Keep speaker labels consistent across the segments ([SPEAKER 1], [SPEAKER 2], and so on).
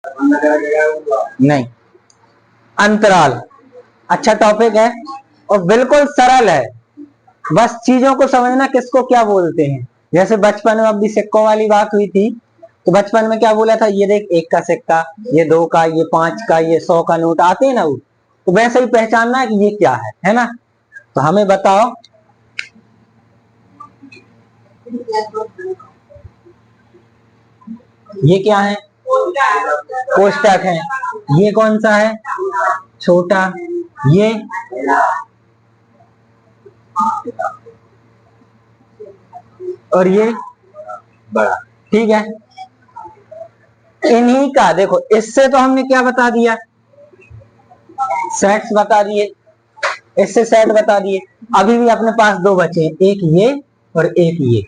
[SPEAKER 1] नहीं, अंतराल अच्छा टॉपिक है और बिल्कुल सरल है। बस चीजों को समझना किसको क्या बोलते हैं। जैसे बचपन में अभी सिक्कों वाली बात हुई थी, तो बचपन में क्या बोला था, ये देख 1 का सिक्का, ये 2 का, ये 5 का, ये 100 का नोट आते हैं ना वो, तो वैसे ही पहचानना है कि ये क्या है ना। तो हमें बताओ ये क्या है? कोष्टक है। ये कौन सा है? छोटा। ये और ये बड़ा। ठीक है, इन्हीं का देखो, इससे तो हमने क्या बता दिया, सेट्स बता दिए, इससे सेट बता दिए। अभी भी अपने पास 2 बचे हैं, एक ये और एक ये।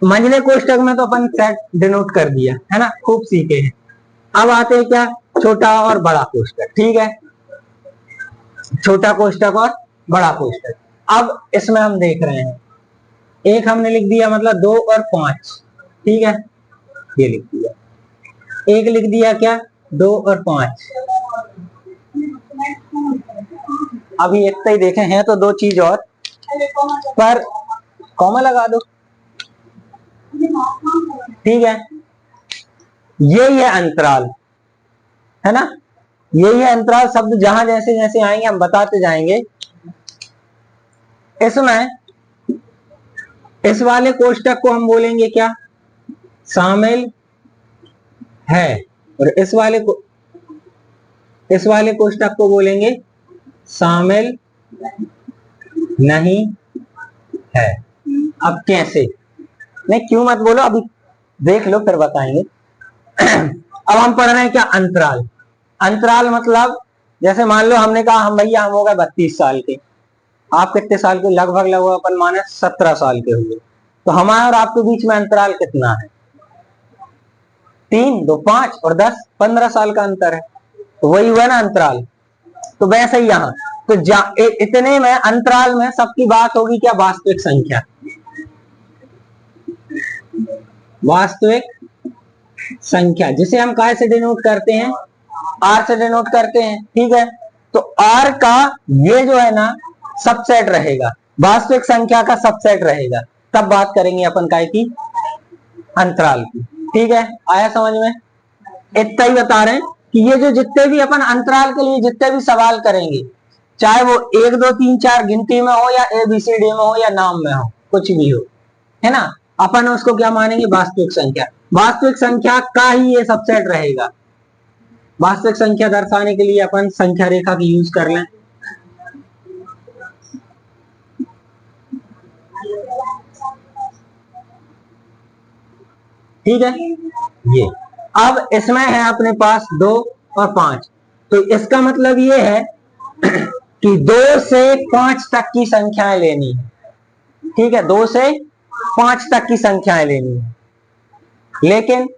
[SPEAKER 1] मंझले कोष्टक में तो अपन सेट डिनोट कर दिया है ना, खूब सीखे हैं। अब आते हैं क्या, छोटा और बड़ा कोष्टक। ठीक है, छोटा कोष्टक और बड़ा कोष्टक। अब इसमें हम देख रहे हैं, एक हमने लिख दिया मतलब 2 और 5। ठीक है, ये लिख दिया। एक लिख दिया क्या, 2 और 5। अभी इतना ही देखें, हैं तो 2 चीज और, पर कॉमा लगा दो। ठीक है, यही है अंतराल, है ना। यही है अंतराल शब्द, जहां जैसे जैसे आएंगे हम बताते जाएंगे। इसमें इस वाले कोष्टक को हम बोलेंगे क्या, शामिल है, और इस वाले कोष्टक को बोलेंगे शामिल नहीं है। अब कैसे, नहीं क्यों मत बोलो, अभी देख लो फिर बताएंगे। अब हम पढ़ रहे हैं क्या, अंतराल। अंतराल मतलब जैसे मान लो हमने कहा हम भैया हम हो गए 32 साल के, आप कितने साल के, लगभग अपन माने 17 साल के हुए, तो हमारे और आपके बीच में अंतराल कितना है, 3, 2, 5 और 10, 15 साल का अंतर है, तो वही हुआ ना अंतराल। तो वैसे ही यहाँ तो इतने में अंतराल में सबकी बात होगी क्या, वास्तविक संख्या। वास्तविक संख्या जिसे हम काय से डिनोट करते हैं, आर से डिनोट करते हैं। ठीक है, तो आर का ये जो है ना सबसेट रहेगा, वास्तविक संख्या का सबसेट रहेगा, तब बात करेंगे अपन काय की, अंतराल की। ठीक है, आया समझ में। इतना ही बता रहे हैं कि ये जो जितने भी अपन अंतराल के लिए जितने भी सवाल करेंगे, चाहे वो 1, 2, 3, 4 गिनती में हो या ABCD में हो या नाम में हो, कुछ भी हो, है ना, अपन उसको क्या मानेंगे, वास्तविक संख्या। वास्तविक संख्या का ही ये सबसेट रहेगा। वास्तविक संख्या दर्शाने के लिए अपन संख्या रेखा की यूज कर लें। ठीक है, ये अब इसमें है अपने पास 2 और 5, तो इसका मतलब ये है कि 2 से 5 तक की संख्याएं लेनी है। ठीक है, 2 से 5 तक की संख्याएं लेनी है, लेकिन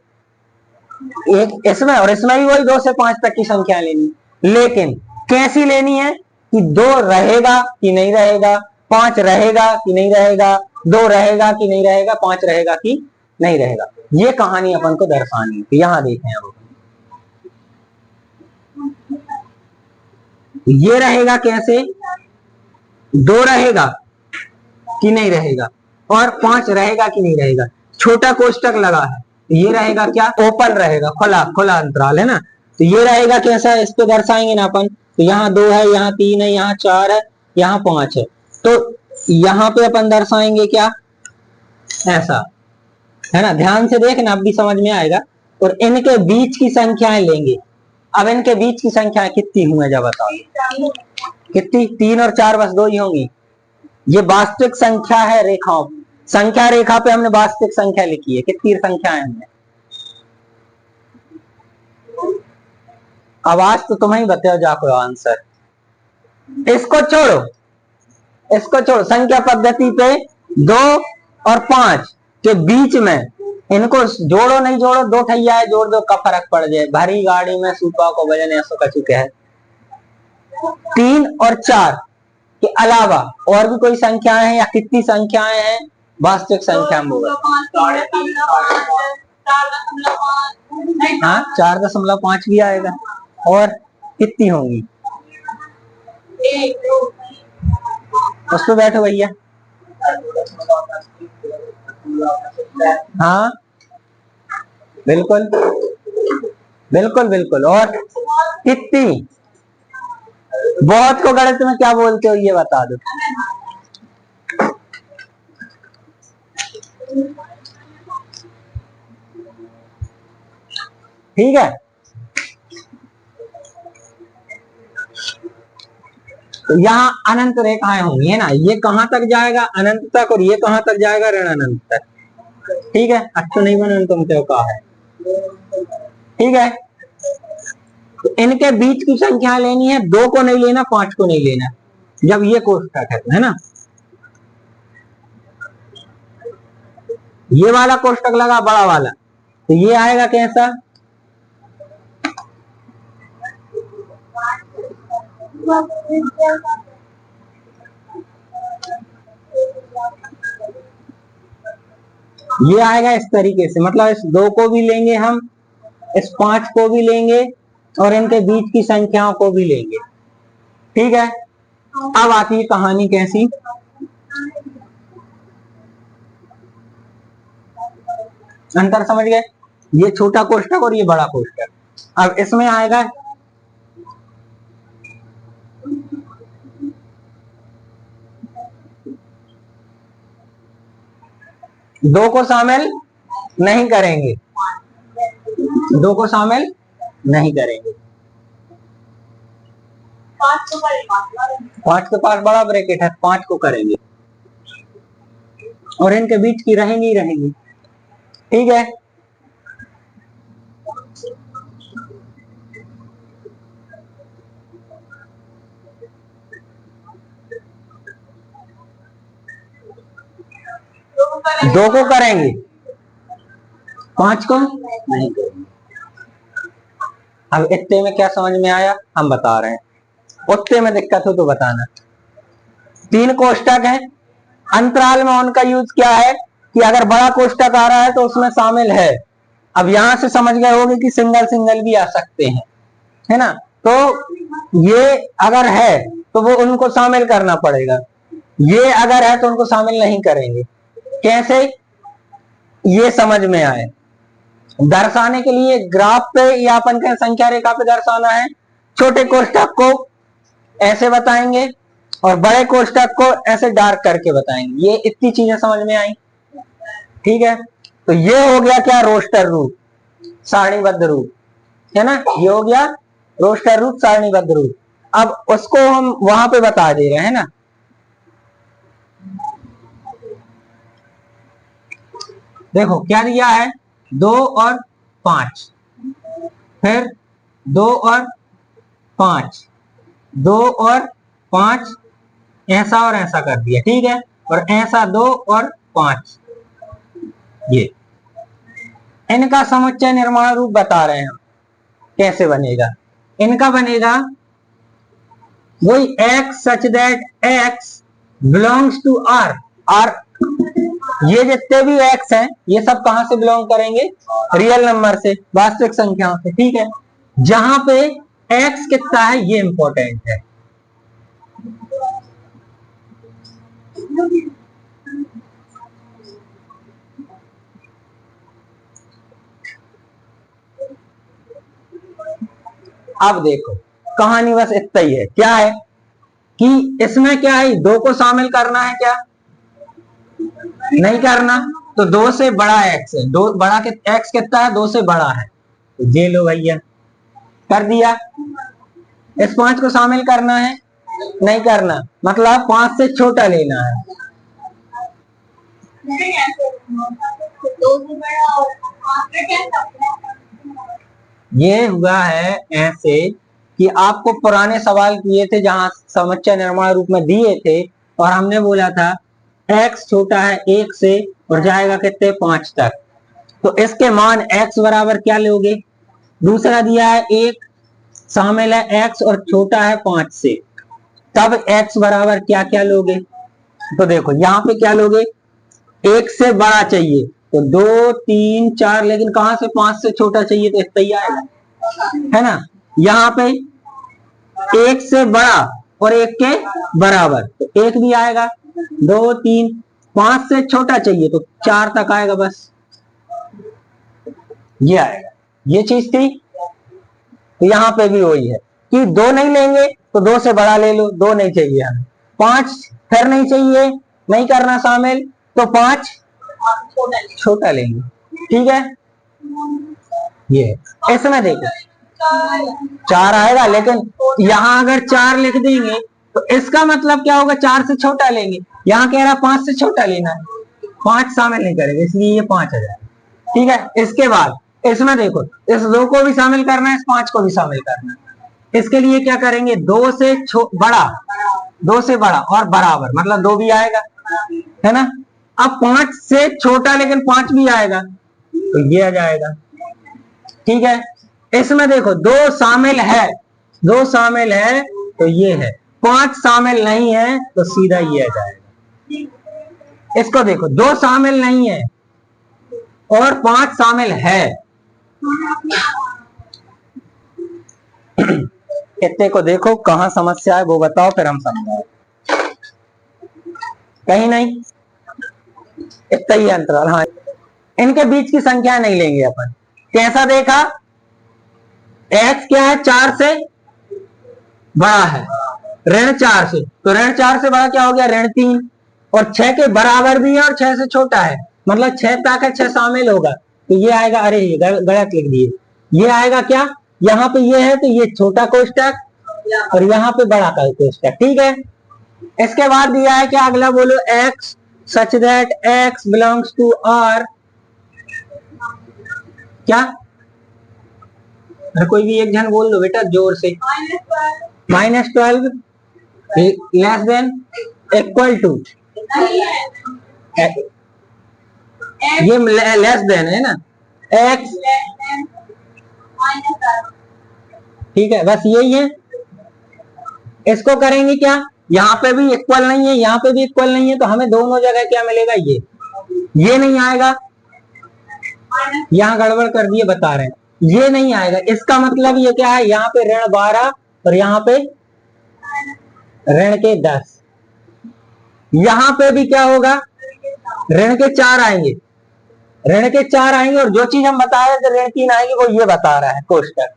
[SPEAKER 1] एक इसमें और इसमें भी वही 2 से 5 तक की संख्या लेनी, लेकिन कैसी लेनी है कि 2 रहेगा कि नहीं रहेगा, 5 रहेगा कि नहीं रहेगा, 2 रहेगा कि नहीं रहेगा, 5 रहेगा कि नहीं रहेगा, ये कहानी अपन को दर्शानी है। यहां देखें, अब ये रहेगा कैसे, 2 रहेगा कि नहीं रहेगा और 5 रहेगा कि नहीं रहेगा। छोटा कोष्टक लगा है, ये रहेगा क्या, ओपन रहेगा, खुला खुला अंतराल है ना, तो ये रहेगा कैसा, इस पे दर्शाएंगे ना अपन, तो यहाँ 2 है, यहाँ 3 है, यहाँ 4 है, यहाँ 5 है, तो यहाँ पे अपन दर्शाएंगे क्या, ऐसा, है ना। ध्यान से देखना, अब भी समझ में आएगा। और इनके बीच की संख्याएं लेंगे। अब इनके बीच की संख्याएं कितनी हुई, जब बताओ कितनी, 3 और 4 बस 2 ही होंगी। ये वास्तविक संख्या है, रेखाओं संख्या रेखा पे हमने वास्तविक संख्या लिखी है, कितनी संख्याएं हैं। आवाज तो तुम्हें बताओ, जाको आंसर। इसको छोड़ो, संख्या पद्धति पे 2 और 5 के बीच में इनको जोड़ो नहीं जोड़ो, 2 ठैया है, जोड़ दो, का फर्क पड़ जाए, भरी गाड़ी में सूपा को वजन ऐसो का चुके है। 3 और 4 के अलावा और भी कोई संख्याएं हैं, या कितनी संख्याएं हैं वास्तविक संख्या में, हाँ 4.5 भी आएगा। और कितनी होंगी? उस पे बैठो भैया। हाँ बिल्कुल बिल्कुल बिल्कुल। और कितनी? बहुत को गणित में क्या बोलते हो ये बता दो। ठीक है, तो यहाँ अनंत रेखाएं होंगी है ना, ये कहां तक जाएगा? अनंत तक। और ये कहां तक जाएगा? ऋण अनंत तक। ठीक है, अच्छा नहीं बना तुम तो कहा है। ठीक है, तो इनके बीच की संख्या लेनी है, 2 को नहीं लेना, 5 को नहीं लेना, जब ये कोष्टक है ना। ये वाला कोष्टक लगा बड़ा वाला, तो ये आएगा कैसा? ये आएगा इस तरीके से, मतलब इस 2 को भी लेंगे हम, इस 5 को भी लेंगे, और इनके बीच की संख्याओं को भी लेंगे। ठीक है, अब आती है कहानी कैसी। अंतर समझ गए? ये छोटा कोष्टक और ये बड़ा कोष्टक। अब इसमें आएगा दो को शामिल नहीं करेंगे, 2 को शामिल नहीं करेंगे। 5 के पास बड़ा ब्रैकेट है, 5 को करेंगे, और इनके बीच की रहेंगी रहेंगी। ठीक है, दो को करेंगे, 5 को नहीं करेंगे। अब इतने में क्या समझ में आया हम बता रहे हैं, उतने में दिक्कत हो तो बताना। 3 कोष्टक है, अंतराल में उनका यूज क्या है कि अगर बड़ा कोष्टक आ रहा है तो उसमें शामिल है। अब यहां से समझ गए होंगे कि सिंगल सिंगल भी आ सकते हैं, है ना। तो ये अगर है तो वो उनको शामिल करना पड़ेगा, ये अगर है तो उनको शामिल नहीं करेंगे। कैसे ये समझ में आए, दर्शाने के लिए ग्राफ पे या अपन के संख्या रेखा पे दर्शाना है। छोटे कोष्टक को ऐसे बताएंगे और बड़े कोष्टक को ऐसे डार्क करके बताएंगे। ये इतनी चीजें समझ में आई। ठीक है, तो ये हो गया क्या? रोस्टर रूप, सारणीबद्ध रूप, है ना। ये हो गया रोस्टर रूप, सारणीबद्ध रूप। अब उसको हम वहां पे बता दे रहे हैं ना। देखो क्या दिया है, 2 और 5, फिर 2 और 5, 2 और 5, ऐसा और ऐसा कर दिया। ठीक है, और ऐसा 2 और 5, ये इनका समुच्चय निर्माण रूप बता रहे हैं हम कैसे बनेगा। इनका बनेगा वही x such that x belongs to r। r ये जितने भी x हैं ये सब कहां से बिलोंग करेंगे? रियल नंबर से, वास्तविक संख्याओं से। ठीक है, जहां पे x कितना है ये इंपॉर्टेंट है। अब देखो कहानी बस इतना ही है। क्या है कि इसमें क्या है, 2 को शामिल करना है क्या? नहीं करना। तो 2 से बड़ा x है, 2 बड़ा के x कितना है? 2 से बड़ा है, तो ये लो भैया कर दिया। इस 5 को शामिल करना है? नहीं करना, मतलब 5 से छोटा लेना है। ये हुआ है ऐसे कि आपको पुराने सवाल किए थे जहां समुच्चय निर्माण रूप में दिए थे, और हमने बोला था x छोटा है 1 से और जाएगा कितने? 5 तक। तो इसके मान x बराबर क्या लोगे? दूसरा दिया है 1, शामिल है x और छोटा है 5 से, तब x बराबर क्या क्या लोगे? तो देखो यहाँ पे क्या लोगे, 1 से बड़ा चाहिए, तो 2 3 4, लेकिन कहां से 5 से छोटा चाहिए तो इतना ही आएगा, है ना। यहाँ पे 1 से बड़ा और 1 के बराबर तो 1 भी आएगा, 2 3, 5 से छोटा चाहिए तो 4 तक आएगा, बस ये आएगा। ये चीज थी। तो यहाँ पे भी वही है कि 2 नहीं लेंगे तो 2 से बड़ा ले लो, 2 नहीं चाहिए हमें, 5 फिर नहीं चाहिए, नहीं करना शामिल, तो 5 छोटा लेंगे, ठीक है। ये इसमें देखो 4 आएगा, लेकिन यहाँ अगर 4 लिख देंगे तो इसका मतलब क्या होगा, 4 से छोटा लेंगे। यहाँ कह रहा 5 से छोटा लेना है, 5 शामिल नहीं करेंगे, इसलिए ये 5 आ जाएगा, ठीक है। इसके बाद इसमें देखो, इस 2 को भी शामिल करना है, इस 5 को भी शामिल करना है। इसके लिए क्या करेंगे, 2 से बड़ा, 2 से बड़ा और बराबर, मतलब 2 भी आएगा, है ना। अब 5 से छोटा लेकिन 5 भी आएगा तो ये आ जाएगा, ठीक है। इसमें देखो 2 शामिल है, 2 शामिल है तो ये है, 5 शामिल नहीं है तो सीधा ये आ जाएगा। इसको देखो 2 शामिल नहीं है और 5 शामिल है, इतने को देखो कहां समस्या है वो बताओ, फिर हम समझाएं। कहीं नहीं, इतना ही अंतराल। हाँ, इनके बीच की संख्या नहीं लेंगे अपन। कैसा देखा, x क्या है, 4 से बड़ा है, ऋण 4 से, तो ऋण 4 से बड़ा क्या हो गया, ऋण 3, और 6 के बराबर भी है और 6 से छोटा है, मतलब 6 तक है, 6 शामिल होगा तो ये आएगा। अरे गलत लिख दिए, ये आएगा क्या, यहाँ पे ये है तो ये छोटा कोष्टक और यहाँ पे बड़ा कोष्टक, ठीक है। इसके बाद दिया है क्या, अगला बोलो, x such that x belongs to R, क्या, कोई भी एक जन बोल दो बेटा जोर से, -12 लेस देन इक्वल टू, ये लेस देन है ना, x, ठीक है, बस यही है। इसको करेंगे क्या, यहाँ पे भी इक्वल नहीं है, यहाँ पे भी इक्वल नहीं है, तो हमें दोनों जगह क्या मिलेगा, ये नहीं आएगा, यहाँ गड़बड़ कर दिए बता रहे हैं, ये नहीं आएगा। इसका मतलब ये क्या है, यहाँ पे ऋण 12 और यहाँ पे ऋण के 10, यहाँ पे भी क्या होगा, ऋण के 4 आएंगे, ऋण के 4 आएंगे, और जो चीज हम बता रहे थे ऋण 3 आएंगे वो ये बता रहा है कोष्टक।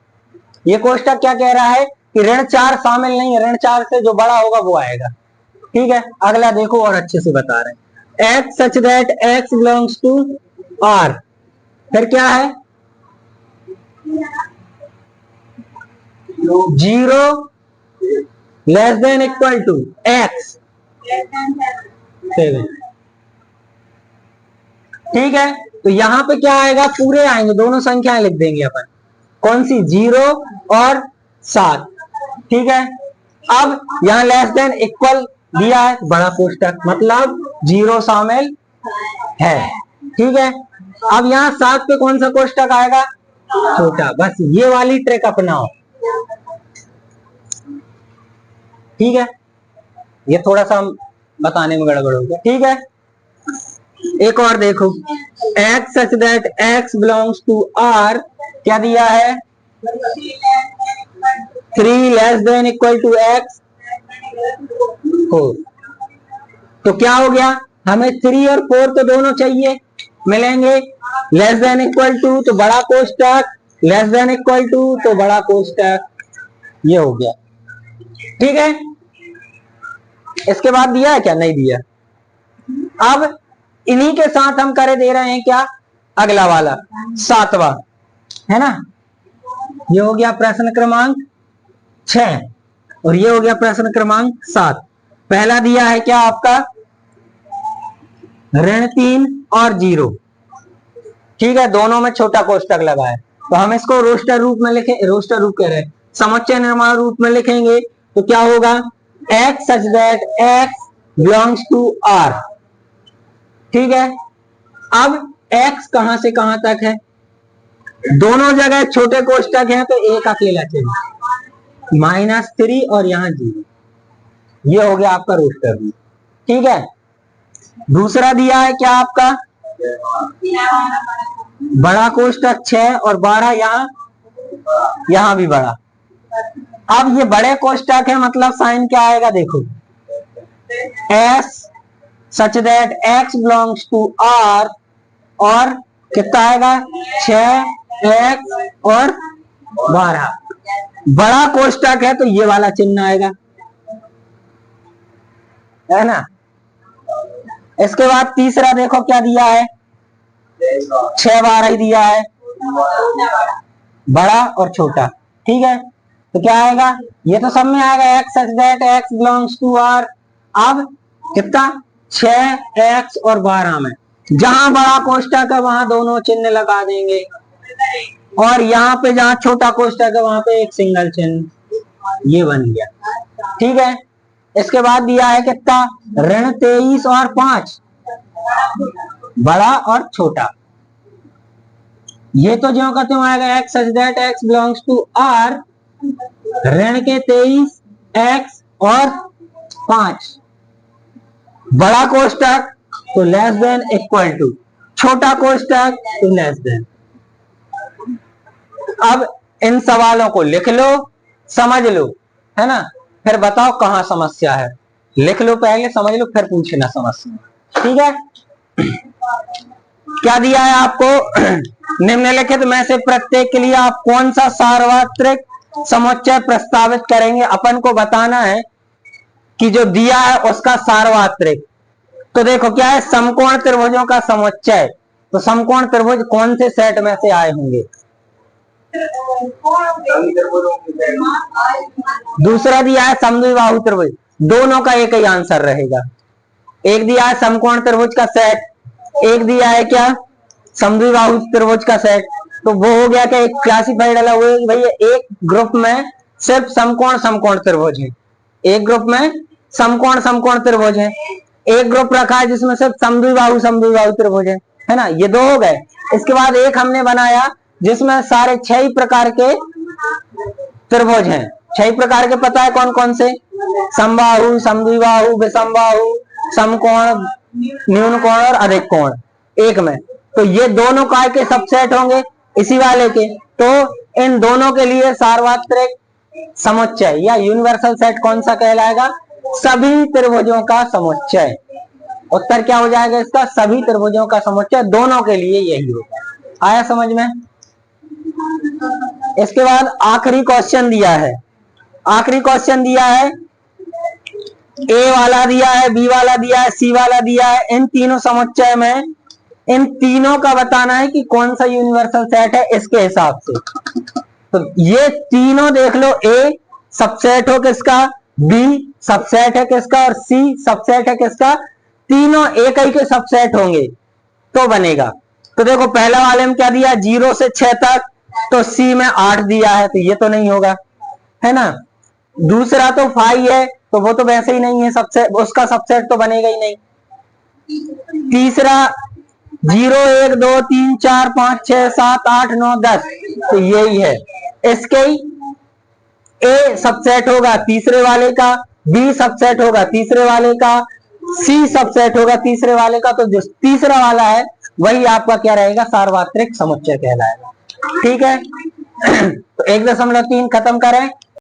[SPEAKER 1] ये कोष्टक क्या कह रहा है कि ऋण 4 शामिल नहीं है, ऋण 4 से जो बड़ा होगा वो आएगा, ठीक है। अगला देखो और अच्छे से बता रहे हैं, x such that x belongs to R, फिर क्या है, 0 less than equal to x 7, ठीक है। तो यहाँ पे क्या आएगा, पूरे आएंगे, दोनों संख्याएं लिख देंगे अपन, कौन सी, 0 और 7, ठीक है। अब यहाँ लेस देन इक्वल दिया है, बड़ा कोष्टक, मतलब 0 शामिल है, ठीक है। अब यहाँ 7 पे कौन सा कोष्टक आएगा, छोटा, बस ये वाली ट्रिक अपनाओ, ठीक है। ये थोड़ा सा बताने में गड़बड़ हो गया, ठीक है। एक और देखो, x such that x belongs to R, क्या दिया है, 3 less than equal to x 4, तो क्या हो गया, हमें 3 और 4 तो दोनों चाहिए, मिलेंगे, लेस देन इक्वल टू तो बड़ा कोष्टक, लेस देन इक्वल टू तो बड़ा कोष्टक, ये हो गया, ठीक है। इसके बाद दिया है क्या, नहीं दिया। अब इन्हीं के साथ हम करे दे रहे हैं क्या, अगला वाला 7वां, है ना। ये हो गया प्रश्न क्रमांक 6 और ये हो गया प्रश्न क्रमांक 7। पहला दिया है क्या आपका, ऋण 3 और 0, ठीक है, दोनों में छोटा कोष्टक लगा है, तो हम इसको रोस्टर रूप में लिखे, रोस्टर रूप कह रहे हैं, समुच्चय निर्माण रूप में लिखेंगे तो क्या होगा, x such that x belongs to R, ठीक है। अब x कहां से कहां तक है, दोनों जगह छोटे कोष्टक हैं तो एक अकेला चाहिए, -3 और यहाँ 0, ये हो गया आपका रोस्टर रूप, ठीक है। दूसरा दिया है क्या आपका, बड़ा कोष्टक 6 और 12 यहाँ भी बड़ा। अब ये बड़े कोष्टक है, मतलब साइन क्या आएगा देखो, एस such that x belongs to R, और कितना आएगा 6 एक्स और 12। बड़ा कोष्टक है तो ये वाला चिन्ह आएगा, है ना। इसके बाद तीसरा देखो क्या दिया है, 6 12 ही दिया है, बड़ा और छोटा, ठीक है। तो क्या आएगा, ये तो सब में आएगा, x such that x belongs to R. अब कितना 6 एक्स और 12 में जहां बड़ा कोष्टक है वहां दोनों चिन्ह लगा देंगे, और यहाँ पे जहां छोटा कोष्टक है वहां पे एक सिंगल चिन्ह, ये बन गया, ठीक है। इसके बाद दिया है कितना, ऋण 23 और 5, बड़ा और छोटा। ये तो जो का त्यों आएगा, x such that x belongs to R, ऋण के 23 एक्स और 5, बड़ा कोष्टक तो लेस देन इक्वल टू, छोटा कोष्टक तो लेस देन। अब इन सवालों को लिख लो, समझ लो, है ना, फिर बताओ कहां समस्या है। लिख लो पहले, समझ लो, फिर पूछना समस्या, ठीक है। क्या दिया है आपको, निम्नलिखित में से प्रत्येक के लिए आप कौन सा सार्वत्रिक समुच्चय प्रस्तावित करेंगे। अपन को बताना है कि जो दिया है उसका सार्वत्रिक। तो देखो क्या है, समकोण त्रिभुजों का समुच्चय। तो समकोण त्रिभुज कौन से सेट में से आए होंगे, दूसरा दिया है समद्विबाहु त्रिभुज, दोनों का एक ही आंसर रहेगा। एक दिया है समकोण त्रिभुज का सेट, एक दिया है क्या, समद्विबाहु त्रिभुज का सेट। तो वो हो गया कि एक क्लासिफाइड अलग हुए कि भैया एक ग्रुप में सिर्फ समकोण समकोण त्रिभुज है, एक ग्रुप में समकोण समकोण त्रिभुज है, एक ग्रुप रखा है जिसमें सिर्फ समद्विबाहु समद्विबाहु त्रिभुज है ना, ये 2 हो गए। इसके बाद एक हमने बनाया जिसमें सारे 6 प्रकार के त्रिभुज हैं। 6 प्रकार के पता है कौन कौन से, समबाहु समद्विबाहु विषमबाहु समकोण न्यून कोण और अधिक कोण एक में। तो ये दोनों काय के सबसेट होंगे इसी वाले के। तो इन दोनों के लिए सार्वत्रिक समुच्चय या यूनिवर्सल सेट कौन सा कहलाएगा, सभी त्रिभुजों का समुच्चय। उत्तर क्या हो जाएगा इसका, सभी त्रिभुजों का समुच्चय, दोनों के लिए यही होगा। आया समझ में। इसके बाद आखिरी क्वेश्चन दिया है, आखिरी क्वेश्चन दिया है, ए वाला दिया है, बी वाला दिया है, सी वाला दिया है। इन तीनों समुच्चय में इन तीनों का बताना है कि कौन सा यूनिवर्सल सेट है इसके हिसाब से। तो ये तीनों देख लो, ए सबसेट हो किसका, बी सबसेट है किसका, और सी सबसेट है किसका। तीनों एक ही के सबसेट होंगे तो बनेगा। तो देखो पहला वाले में क्या दिया, 0 से 6 तक, तो सी में 8 दिया है, तो ये तो नहीं होगा, है ना। दूसरा तो 5 है, तो वो तो वैसे ही नहीं है सबसेट, उसका सबसेट तो बनेगा ही नहीं। तीसरा 0 1 2 3 4 5 6 7 8 9 10, तो यही है। इसके ए सबसेट होगा तीसरे वाले का, बी सबसेट होगा तीसरे वाले का, सी सबसेट होगा तीसरे वाले का। तो जो तीसरा वाला है वही आपका क्या रहेगा, सार्वत्रिक समुच्चय कहलाएगा, ठीक है। तो 1.3 खत्म करें।